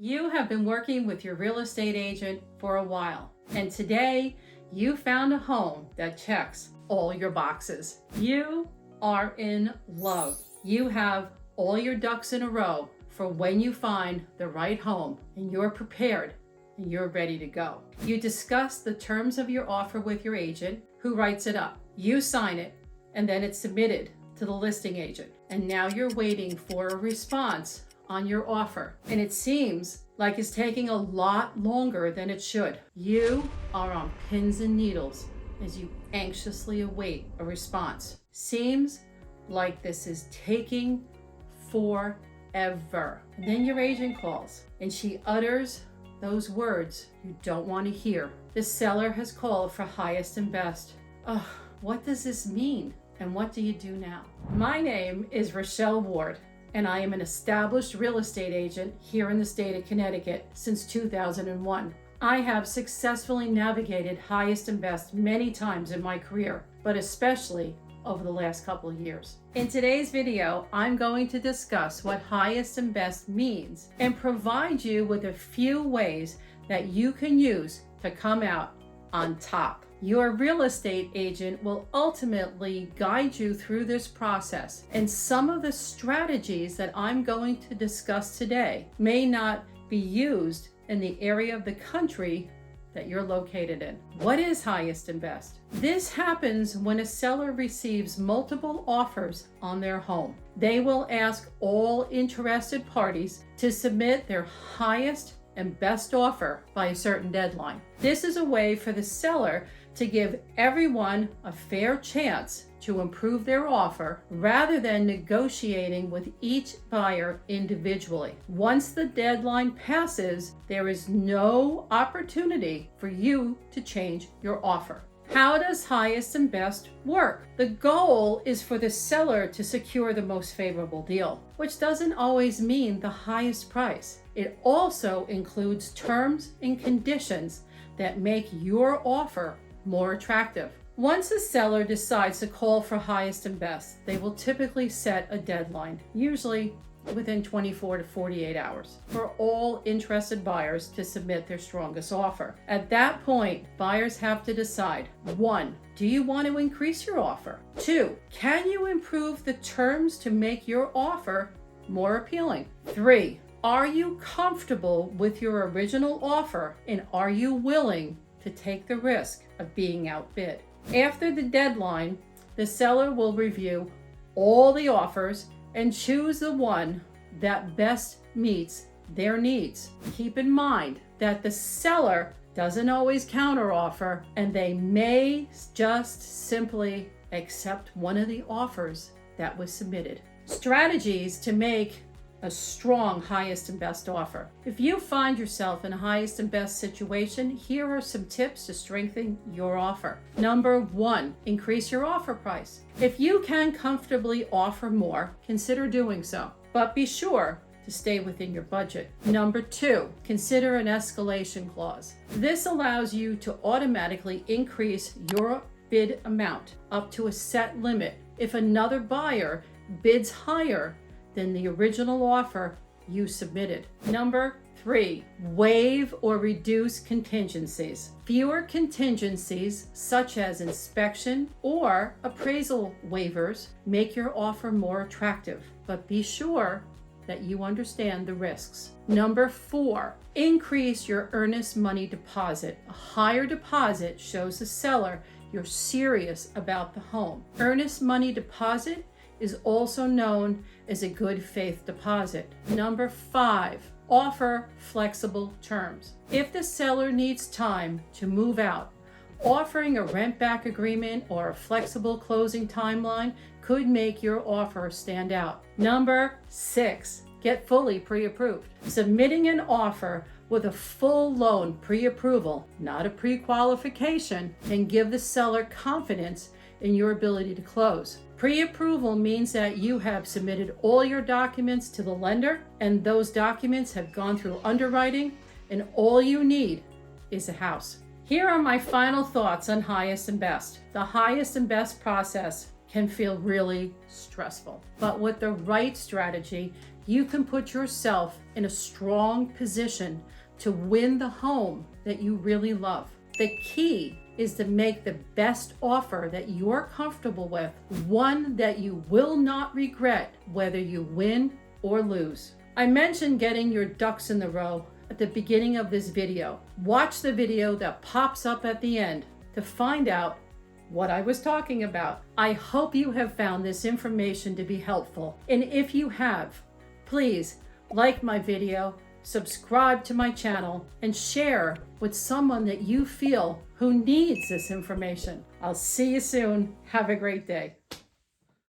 You have been working with your real estate agent for a while, and today you found a home that checks all your boxes. You are in love. You have all your ducks in a row for when you find the right home, and you're prepared and you're ready to go. You discuss the terms of your offer with your agent, who writes it up. You sign it, and then it's submitted to the listing agent. And now you're waiting for a response on your offer, and it seems like it's taking a lot longer than it should. You are on pins and needles as you anxiously await a response. Seems like this is taking forever. And then your agent calls and she utters those words you don't want to hear. The seller has called for highest and best. Oh, what does this mean? And what do you do now? My name is Rochelle Ward, and I am an established real estate agent here in the state of Connecticut since 2001. I have successfully navigated highest and best many times in my career, but especially over the last couple of years. In today's video, I'm going to discuss what highest and best means and provide you with a few ways that you can use to come out on top. Your real estate agent will ultimately guide you through this process, and some of the strategies that I'm going to discuss today may not be used in the area of the country that you're located in. What is highest and best? This happens when a seller receives multiple offers on their home. They will ask all interested parties to submit their highest and best offer by a certain deadline. This is a way for the seller to give everyone a fair chance to improve their offer rather than negotiating with each buyer individually. Once the deadline passes, there is no opportunity for you to change your offer. How does highest and best work? The goal is for the seller to secure the most favorable deal, which doesn't always mean the highest price. It also includes terms and conditions that make your offer more attractive. Once a seller decides to call for highest and best, they will typically set a deadline, usually within 24 to 48 hours, for all interested buyers to submit their strongest offer. At that point, buyers have to decide: 1, do you want to increase your offer? 2, can you improve the terms to make your offer more appealing? 3, are you comfortable with your original offer, and are you willing to take the risk of being outbid? After the deadline, the seller will review all the offers and choose the one that best meets their needs. Keep in mind that the seller doesn't always counteroffer, and they may just simply accept one of the offers that was submitted. Strategies to make a strong highest and best offer. If you find yourself in a highest and best situation, here are some tips to strengthen your offer. Number 1, increase your offer price. If you can comfortably offer more, consider doing so, but be sure to stay within your budget. Number 2, consider an escalation clause. This allows you to automatically increase your bid amount up to a set limit if another buyer bids higher than the original offer you submitted. Number 3, waive or reduce contingencies. Fewer contingencies, such as inspection or appraisal waivers, make your offer more attractive, but be sure that you understand the risks. Number 4, increase your earnest money deposit. A higher deposit shows the seller you're serious about the home. Earnest money deposit is also known as a good faith deposit. Number 5, offer flexible terms. If the seller needs time to move out, offering a rent back agreement or a flexible closing timeline could make your offer stand out. Number 6, get fully pre-approved. Submitting an offer with a full loan pre-approval, not a pre-qualification, can give the seller confidence in your ability to close. Pre-approval means that you have submitted all your documents to the lender, and those documents have gone through underwriting, and all you need is a house. Here are my final thoughts on highest and best. The highest and best process can feel really stressful, but with the right strategy, you can put yourself in a strong position to win the home that you really love. The key is to make the best offer that you're comfortable with, one that you will not regret whether you win or lose. I mentioned getting your ducks in the row at the beginning of this video. Watch the video that pops up at the end to find out what I was talking about. I hope you have found this information to be helpful. And if you have, please like my video, subscribe to my channel, and share with someone that you feel who needs this information. I'll see you soon. Have a great day.